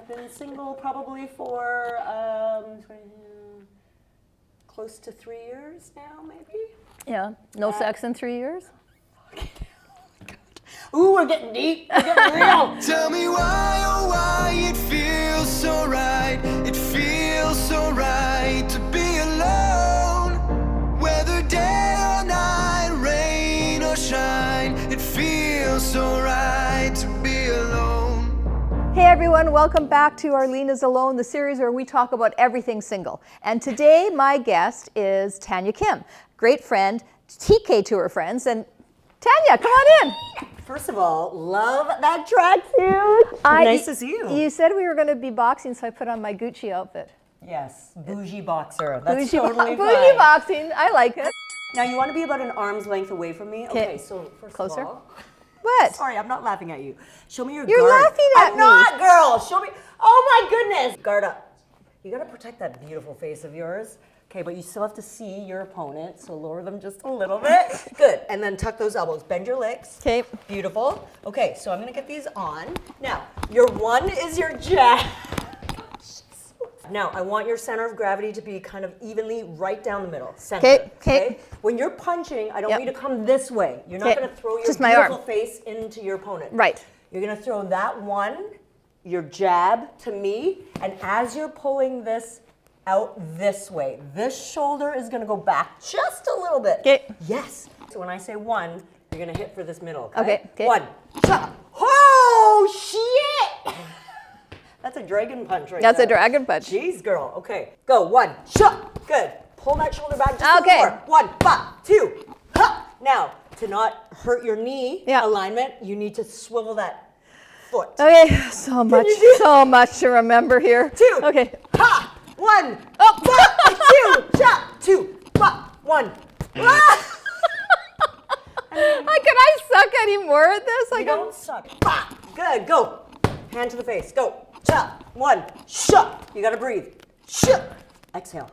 been single probably for close to 3 years now, maybe. Yeah. No sex in 3 years? Ooh, we're getting deep. We're getting real. Tell me why, oh why it feels so right. It feels so right to be alone. Whether day or night, rain or shine, it feels so right to be alone. Hey everyone, welcome back to Arlene Is Alone, the series where we talk about everything single. And today my guest is Tanya Kim, great friend, TK to her friends, and Tanya, come on in. First of all, love that tracksuit. Nice to see you. You said we were going to be boxing, so I put on my Gucci outfit. Yes, bougie boxer. That's Bougie totally fine. bougie boxing, I like it. Now you want to be about an arm's length away from me? Okay, so first Closer. of all. What? Sorry, I'm not laughing at you. Show me your You're guard. laughing at I'm me. not, girl. Show me. Oh my goodness. Guard up. You got to protect that beautiful face of yours. Okay, but you still have to see your opponent, so lower them just a little bit. Good. And then tuck those elbows. Bend your legs. Okay. Beautiful. Okay, so I'm going to get these on. Now, your one is your jab. Now, I want your center of gravity to be kind of evenly right down the middle. Center. Okay. When you're punching, I don't Yep. want you to come this way. You're not Okay. going to throw your Just my beautiful arm. face into your opponent. Right. You're going to throw that one, your jab to me, and as you're pulling this out this way, this shoulder is going to go back just a little bit. Okay. Yes. So when I say one, you're going to hit for this middle. Okay. One. Shot. Oh, shit! That's a dragon punch right That's there. a dragon punch. Jeez, girl. Okay. Go. One. Shot. Good. Pull that shoulder back just a Okay. little more. One. Ba. Two. Ha. Now, to not hurt your knee Yeah. alignment, you need to swivel that foot. Okay, so much to remember here. Two. Okay. Ha! One. Oh. Two. Chop. Two. Ba. One. Ah! Can I suck any more at this? You don't suck. Ba. Good. Go. Hand to the face. Go. Chop. One. Shut. You gotta breathe. Shut. Exhale.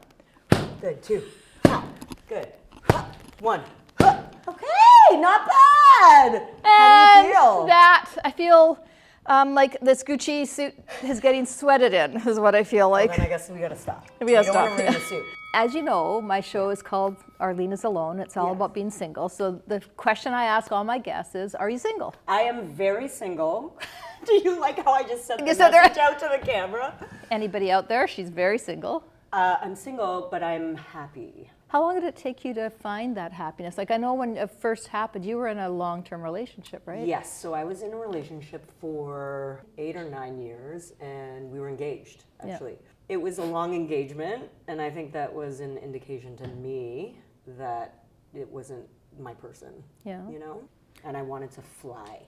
Good. Two. Ha. Good. Ha. One. Ha. Okay. Not bad. How do you feel? That I feel like this Gucci suit is getting sweated in, is what I feel like. Then I guess we gotta stop. We gotta You don't wanna stop. ruin the suit. As you know, my show is called Arlene Is Alone. It's all Yes. about being single. So the question I ask all my guests is, are you single? I am very single. Do you like how I just sent the You said message there- out to the camera? Anybody out there? She's very single. I'm single, but I'm happy. How long did it take you to find that happiness? Like I know when it first happened, you were in a long-term relationship, right? Yes, so I was in a relationship for 8 or 9 years, and we were engaged, actually. It was a long engagement, and I think that was an indication to me that it wasn't my person, Yeah. you know? And I wanted to fly,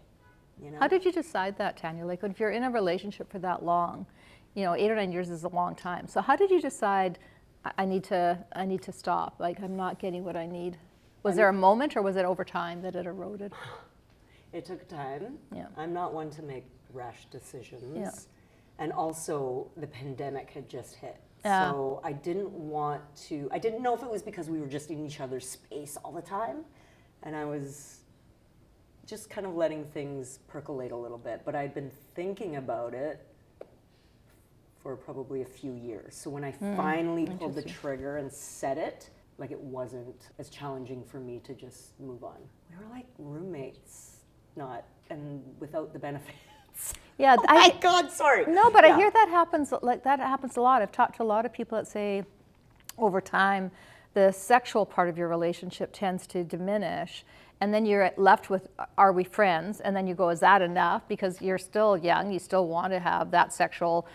you know? How did you decide that, Tanya? Like if you're in a relationship for that long, 8 or 9 years is a long time. So how did you decide I need to stop? Like I'm not getting what I need. Was there a moment or was it over time that it eroded? It took time. Yeah. I'm not one to make rash decisions. Yeah. And also the pandemic had just hit. Yeah. So I didn't know if it was because we were just in each other's space all the time. And I was just kind of letting things percolate a little bit. But I'd been thinking about it for probably a few years. So when I finally pulled the trigger and said it, like it wasn't as challenging for me to just move on. We were like roommates, and without the benefits. Yeah, Oh my God, sorry. No, but Yeah. I hear that happens a lot. I've talked to a lot of people that say over time the sexual part of your relationship tends to diminish, and then you're left with, are we friends? And then you go, is that enough? Because you're still young, you still want to have that sexual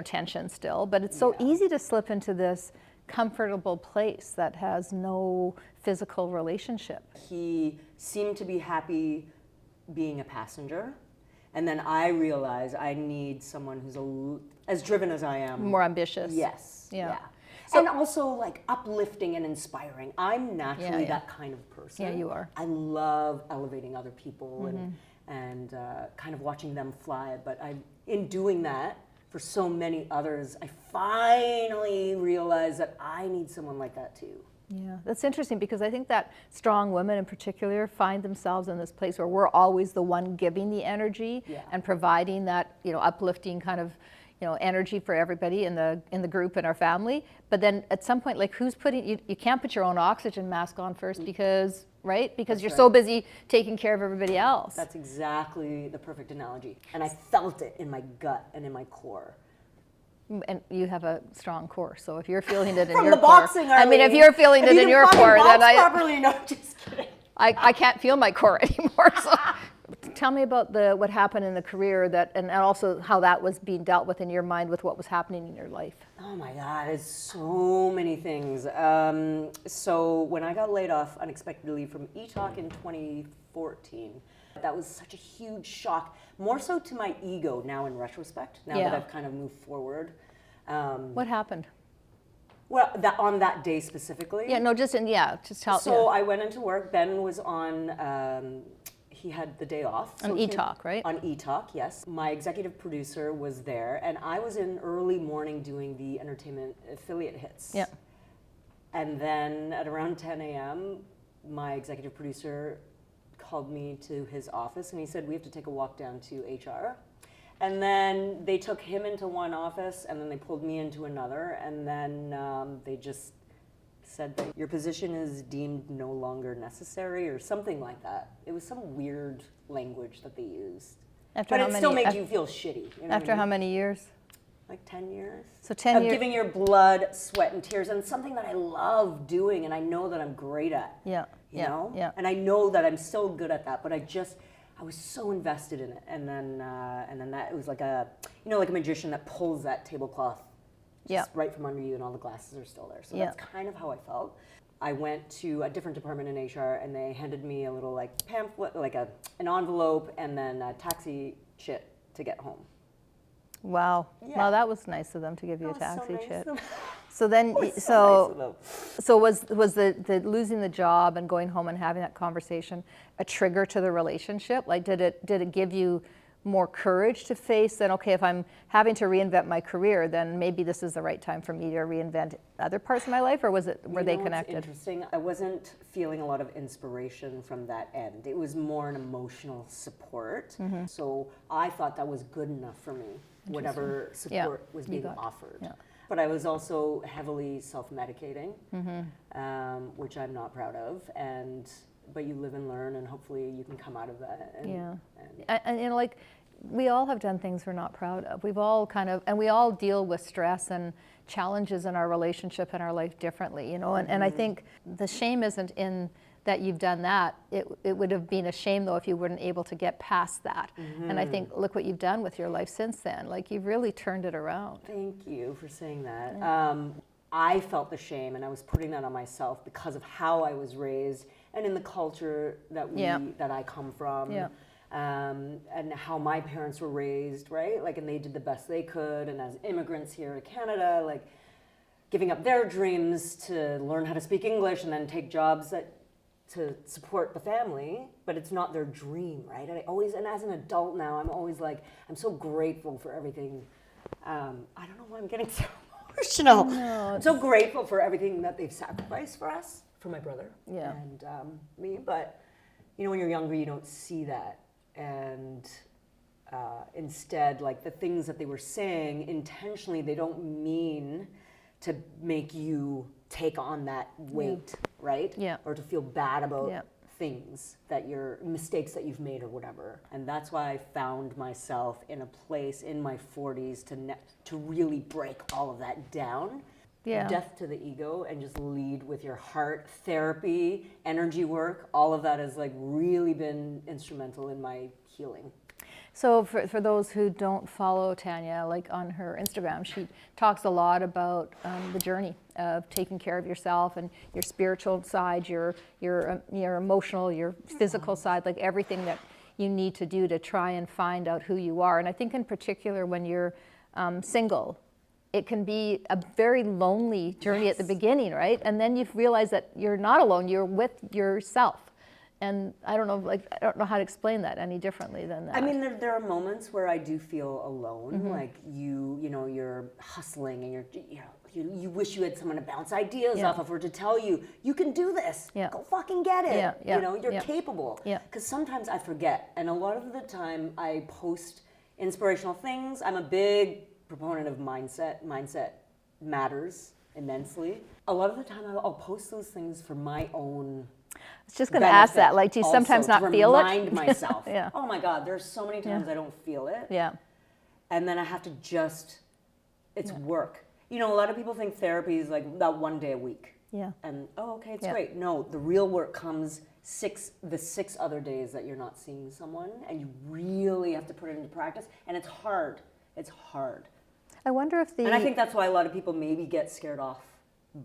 tension still, but it's so easy to slip into this comfortable place that has no physical relationship. He seemed to be happy being a passenger. And then I realized I need someone who's as driven as I am. More ambitious. Yes. Yeah. And also like uplifting and inspiring. I'm naturally Yeah. that kind of person. Yeah, you are. I love elevating other people and kind of watching them fly. But in doing that, for so many others, I finally realized that I need someone like that too. Yeah, that's interesting because I think that strong women in particular find themselves in this place where we're always the one giving the energy and providing that, uplifting kind of, energy for everybody in the group and our family. But then at some point, like who's putting, you can't put your own oxygen mask on first because, right? Because you're so busy taking care of everybody else. That's exactly the perfect analogy. And I felt it in my gut and in my core. And you have a strong core, so if you're feeling it in From your the core, boxing, I mean, if Arlene. you're feeling If it you in can your fucking core, then box properly, no, just kidding. I can't feel my core anymore. So tell me about what happened in the career and also how that was being dealt with in your mind with what was happening in your life. Oh my God, it's so many things. So when I got laid off unexpectedly from eTalk in 2014, that was such a huge shock, more so to my ego now in retrospect, now that I've kind of moved forward. What happened? Well, on that day specifically. Yeah, no, just tell. So I went into work. Ben was on. He had the day off. On eTalk, right? On eTalk, yes. My executive producer was there, and I was in early morning doing the entertainment affiliate hits. Yeah. And then at around 10 a.m., my executive producer called me to his office, and he said, we have to take a walk down to HR. And then they took him into one office, and then they pulled me into another, and then they just said that your position is deemed no longer necessary or something like that. It was some weird language that they used. But it still made you feel shitty. You know after how many years? Like 10 years. So 10 years. Of giving your blood, sweat, and tears, and something that I love doing, and I know that I'm great at. Yeah. You know? Yeah. And I know that I'm still good at that, but I was so invested in it, and then that it was like like a magician that pulls that tablecloth just right from under you, and all the glasses are still there. So that's kind of how I felt. I went to a different department in HR, and they handed me a little like pamphlet, like an envelope, and then a taxi chit to get home. Wow. Yeah. Wow, that was nice of them to give you a taxi so nice chit. of them. So then, Nice of them. so was the losing the job and going home and having that conversation a trigger to the relationship? Like, did it give you more courage to face that? Okay, if I'm having to reinvent my career, then maybe this is the right time for me to reinvent other parts of my life, or were they connected? What's interesting. I wasn't feeling a lot of inspiration from that end. It was more an emotional support. Mm-hmm. So I thought that was good enough for me, whatever support was being offered. Yeah. But I was also heavily self-medicating, which I'm not proud of. But you live and learn, and hopefully you can come out of that. And like, we all have done things we're not proud of. We've all and we all deal with stress and challenges in our relationship and our life differently, and I think the shame isn't in that you've done that. It would have been a shame, though, if you weren't able to get past that. And I think, look what you've done with your life since then. Like, you've really turned it around. Thank you for saying that. Yeah. I felt the shame, and I was putting that on myself because of how I was raised and in the culture that I come from. Yeah. And how my parents were raised, right? Like, and they did the best they could. And as immigrants here to Canada, like, giving up their dreams to learn how to speak English and then take jobs to support the family, but it's not their dream, right? And as an adult now, I'm always like, I'm so grateful for everything. I don't know why I'm getting so emotional. No, I'm so grateful for everything that they've sacrificed for us, for my brother and me. But, when you're younger, you don't see that. And instead, like, the things that they were saying, intentionally, they don't mean to make you take on that weight, right? Yeah. Or to feel bad about things mistakes that you've made or whatever. And that's why I found myself in a place in my 40s to really break all of that down. Yeah. Death to the ego, and just lead with your heart. Therapy, energy work, all of that has like really been instrumental in my healing. So for those who don't follow Tanya, like on her Instagram, she talks a lot about the journey of taking care of yourself and your spiritual side, your emotional, your physical side, like everything that you need to do to try and find out who you are. And I think in particular when you're single, it can be a very lonely journey at the beginning, right? And then you realize that you're not alone, you're with yourself. And I don't know how to explain that any differently than that. I mean, there are moments where I do feel alone, like you're hustling and you wish you had someone to bounce ideas off of, or to tell you, you can do this, go fucking get it, you're capable. Because sometimes I forget, and a lot of the time I post inspirational things. I'm a big proponent of mindset. Mindset matters immensely. A lot of the time I'll post those things for my own I was just going to ask that. Like, do you sometimes not feel it? To remind myself. Yeah. Oh my God, there's so many times I don't feel it. Yeah. And then I have to it's work. You know, a lot of people think therapy is like that 1 day a week. Yeah. And, okay, it's great. No, the real work comes the 6 other days that you're not seeing someone, and you really have to put it into practice. And it's hard. It's hard. I wonder if And I think that's why a lot of people maybe get scared off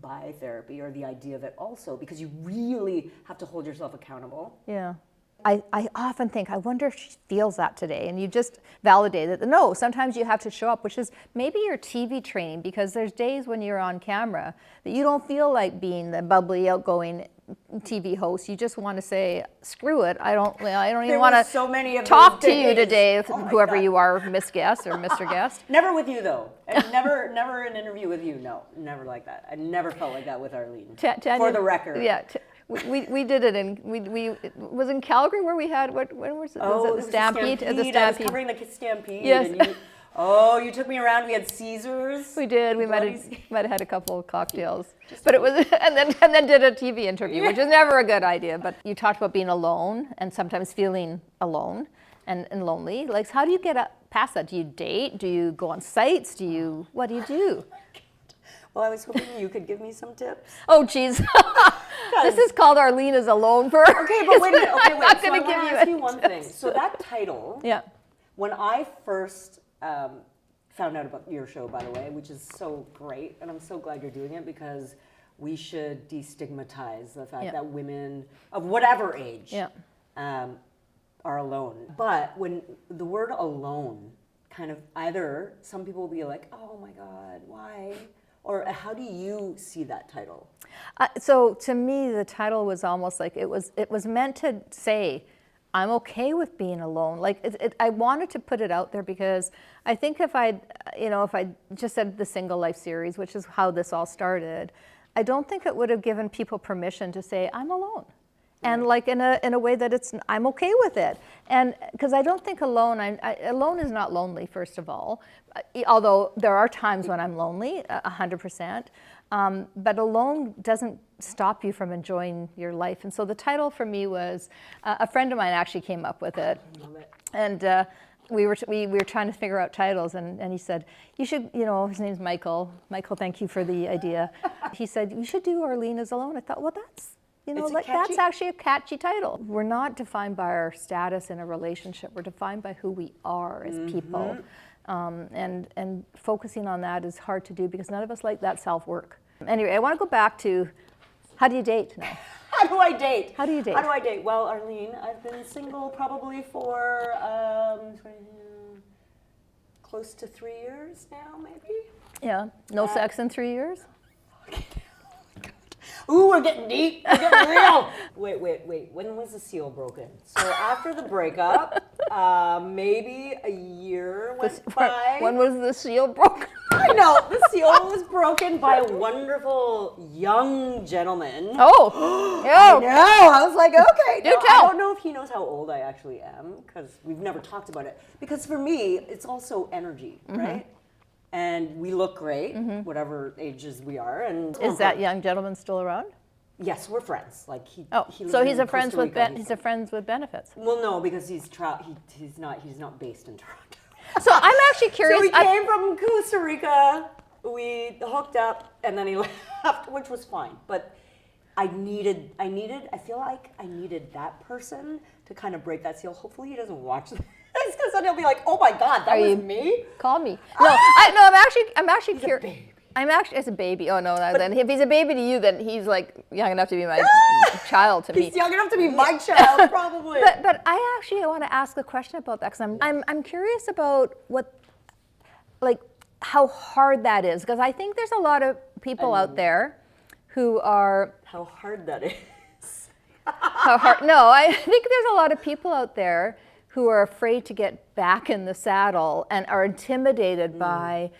by therapy or the idea of it also, because you really have to hold yourself accountable. Yeah. I often think, I wonder if she feels that today. And you just validated that. No, sometimes you have to show up, which is maybe your TV training, because there's days when you're on camera that you don't feel like being the bubbly, outgoing TV host. You just want to say, screw it. I don't even want to talk to you today, whoever you are, Miss Guest or Mr. Guest. Never with you, though. And never an interview with you. No, never like that. I never felt like that with Arlene. For the record. Yeah. We did it in it was in Calgary where we had when was it? Was it the Stampede? The Stampede. I was covering the Stampede. Yes. And you took me around. We had Caesars. We did. We might have had a couple of cocktails, but it was and then did a TV interview, which is never a good idea. But you talked about being alone and sometimes feeling alone and lonely. Like, how do you get past that? Do you date? Do you go on sites? What do you do? Well, I was hoping you could give me some tips. Oh, geez. This is called Arlene Is Alone for... Okay, but wait a minute. I'm not so going to give you ask you one thing. So that title, when I first found out about your show, by the way, which is so great, and I'm so glad you're doing it, because we should destigmatize the fact that women of whatever age are alone. But when the word alone kind of either, some people will be like, oh my God, why? Or how do you see that title? So to me, the title was almost like it was meant to say, I'm okay with being alone. Like I wanted to put it out there because I think if I just said the Single Life series, which is how this all started, I don't think it would have given people permission to say I'm alone. And like in a way that I'm okay with it, and because I don't think alone. Alone is not lonely, first of all. Although there are times when I'm lonely, 100%. But alone doesn't stop you from enjoying your life. And so the title for me was a friend of mine actually came up with it, and we were trying to figure out titles, and he said, you should, his name's Michael. Michael, thank you for the idea. He said, you should do Arlene Is Alone. I thought, well, that's that's actually a catchy title. We're not defined by our status in a relationship. We're defined by who we are as people. And focusing on that is hard to do because none of us like that self-work. Anyway, I want to go back to, how do you date now? How do I date? How do you date? How do I date? Well, Arlene, I've been single probably for close to 3 years now, maybe. Yeah. No sex in 3 years? Ooh, we're getting deep. We're getting real. Wait. When was the seal broken? So after the breakup, maybe a year went by. When was the seal broken? I know. The seal was broken by a wonderful young gentleman. Oh. I know. I was like, okay. Do tell. I don't know if he knows how old I actually am because we've never talked about it. Because for me, it's also energy, right? And we look great, whatever ages we are. And is that young gentleman still around? Yes, we're friends. Like so he's a friends with benefits. Well, no, because he's not based in Toronto. So I'm actually curious. So he came from Costa Rica. We hooked up, and then he left, which was fine. But I feel like I needed that person to kind of break that seal. Hopefully, he doesn't watch this. Because then he'll be like, "Oh my God, that was me." Call me. No, I'm actually curious. I'm actually as a baby. Oh no, then if he's a baby to you, then he's like young enough to be my child to me. He's young enough to be my child, probably. But I actually want to ask a question about that because I'm curious about how hard that is because I think there's a lot of people out there who are how hard that is. How hard? No, I think there's a lot of people out there who are afraid to get back in the saddle and are intimidated by,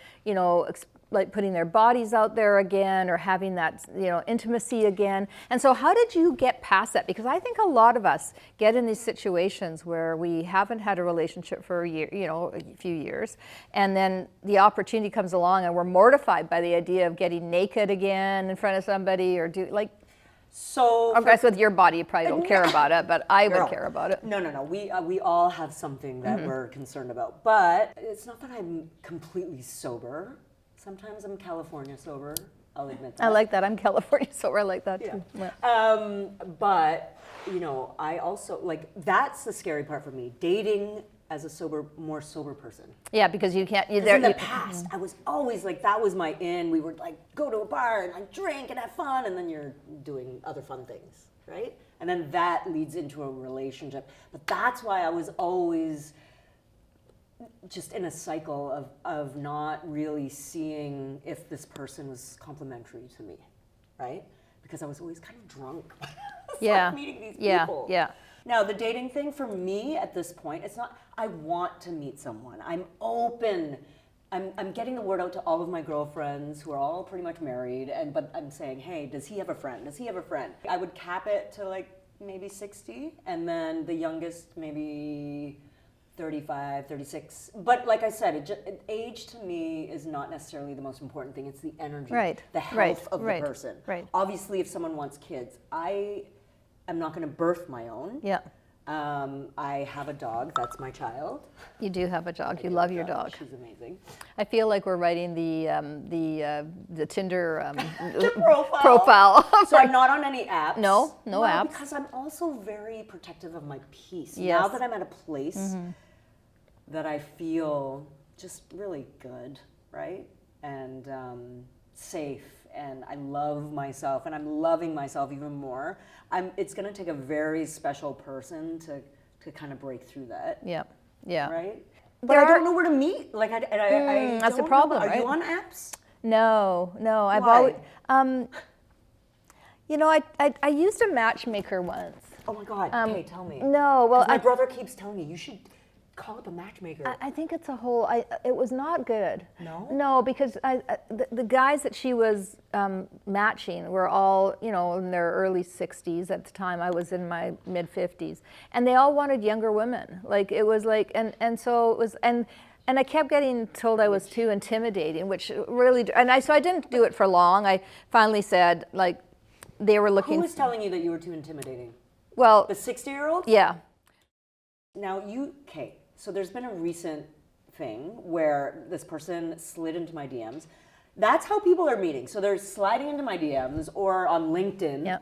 like putting their bodies out there again or having that, you know, intimacy again. And so how did you get past that? Because I think a lot of us get in these situations where we haven't had a relationship for a year, you know, a few years, and then the opportunity comes along and we're mortified by the idea of getting naked again in front of somebody or do like. So, I guess with your body, you probably don't care about it, but I would care about it. No. We all have something that we're concerned about, but it's not that I'm completely sober. Sometimes I'm California sober. I'll admit that. I like that. I'm California sober. I like that too. Yeah. But you know, I also like that's the scary part for me. Dating as a more sober person. Yeah, because you can't. In the past, I was always like, that was my in. We would like go to a bar and like drink and have fun, and then you're doing other fun things, right? And then that leads into a relationship. But that's why I was always just in a cycle of not really seeing if this person was complimentary to me, right? Because I was always kind of drunk. Meeting these people. Yeah. Now, the dating thing for me at this point, it's not, I want to meet someone. I'm open. I'm getting the word out to all of my girlfriends who are all pretty much married, but I'm saying, hey, does he have a friend? Does he have a friend? I would cap it to like maybe 60, and then the youngest maybe 35, 36. But like I said, age to me is not necessarily the most important thing. It's the energy, the health of the person. Right. Obviously, if someone wants kids, I'm not going to birth my own. Yeah. I have a dog. That's my child. You do have a dog. You love your dog. She's amazing. I feel like we're writing the Tinder The profile. So I'm not on any apps. No apps. Because I'm also very protective of my peace. Yes. Now that I'm at a place that I feel just really good, right? And safe. And I love myself, and I'm loving myself even more. It's going to take a very special person to kind of break through that. Yeah. Right? But I don't know where to meet. Like I that's don't a problem, know. Are right? you on apps? No. I've Why? always. You know, I used a matchmaker once. Oh my God. Okay, tell me. No, well, my brother keeps telling me you should call up a matchmaker. I think it's a whole. It was not good. No? No, because the guys that she was matching were all, you know, in their early 60s at the time. I was in my mid 50s, and they all wanted younger women. Like it was like, and so it was, and I kept getting told I was too intimidating, which really, so I didn't do it for long. I finally said, like, they were looking. Who was telling you that you were too intimidating? Well, The 60-year-old? yeah. Now so there's been a recent thing where this person slid into my DMs. That's how people are meeting. So they're sliding into my DMs or on LinkedIn. Yeah.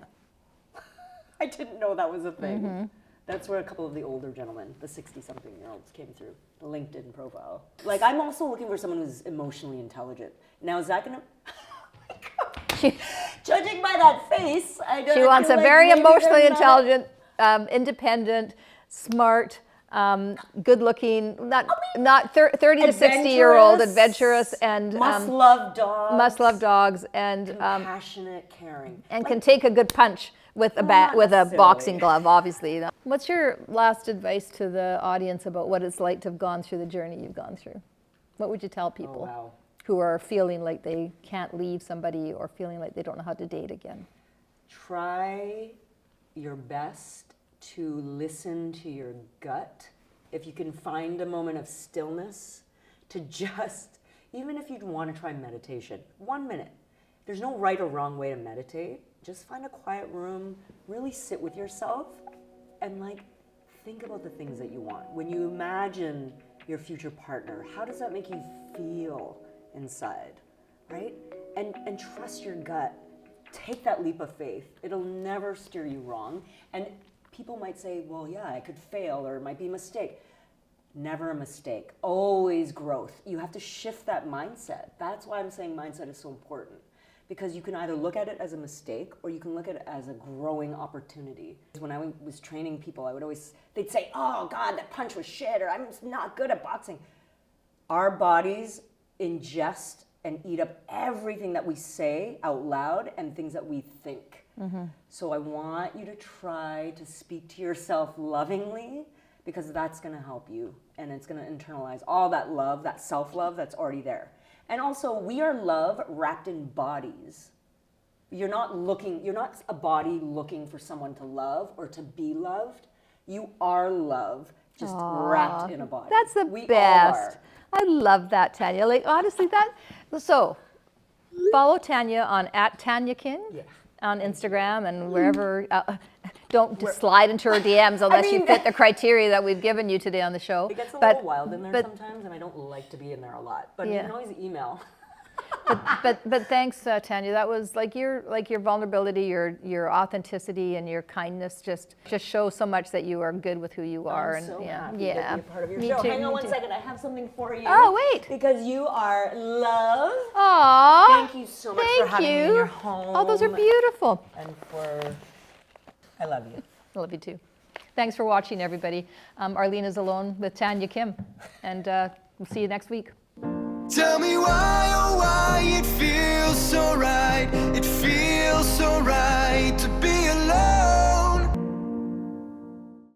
I didn't know that was a thing. That's where a couple of the older gentlemen, the 60-something-year-olds, came through. The LinkedIn profile. Like, I'm also looking for someone who's emotionally intelligent. Now, is that gonna... Judging by that face, She wants a very emotionally intelligent, independent, smart, good-looking, not 30 to 60-year-old, adventurous, and must love dogs, and compassionate, caring, and can take a good punch with a bat, with a boxing glove, obviously. What's your last advice to the audience about what it's like to have gone through the journey you've gone through? What would you tell people who are feeling like they can't leave somebody or feeling like they don't know how to date again? Try your best to listen to your gut. If you can find a moment of stillness, to just, even if you'd want to try meditation, 1 minute. There's no right or wrong way to meditate. Just find a quiet room, really sit with yourself, and like think about the things that you want. When you imagine your future partner, how does that make you feel inside, right? And trust your gut. Take that leap of faith. It'll never steer you wrong. And people might say, well, yeah, I could fail or it might be a mistake. Never a mistake. Always growth. You have to shift that mindset. That's why I'm saying mindset is so important. Because you can either look at it as a mistake or you can look at it as a growing opportunity. When I was training people, they'd say, oh God, that punch was shit, or I'm just not good at boxing. Our bodies ingest and eat up everything that we say out loud and things that we think. So I want you to try to speak to yourself lovingly, because that's gonna help you and it's gonna internalize all that love, that self-love that's already there. And also, we are love wrapped in bodies. You're not a body looking for someone to love or to be loved. You are love, just wrapped in a body. That's the We all best. are. I love that, Tanya. Like, honestly, so follow Tanya on @Tanya Kim on Instagram and wherever. Don't slide into her DMs unless you fit the criteria that we've given you today on the show. It gets a little wild in there sometimes, and I don't like to be in there a lot. But you Yeah. can always email. But thanks, Tanya. That was like your vulnerability, your authenticity, and your kindness just shows so much that you are good with who you are. I'm so happy to be yeah. a part of your Me show. too, Hang on me one too. second. I have something for you. Oh, wait. Because you are love. Aw. Thank you so much for Thank having me in you. your home. Oh, those are beautiful. And I love you. I love you too. Thanks for watching, everybody. Arlene Is Alone with Tanya Kim, and we'll see you next week. Tell me why, oh why it feels so right. It feels so right to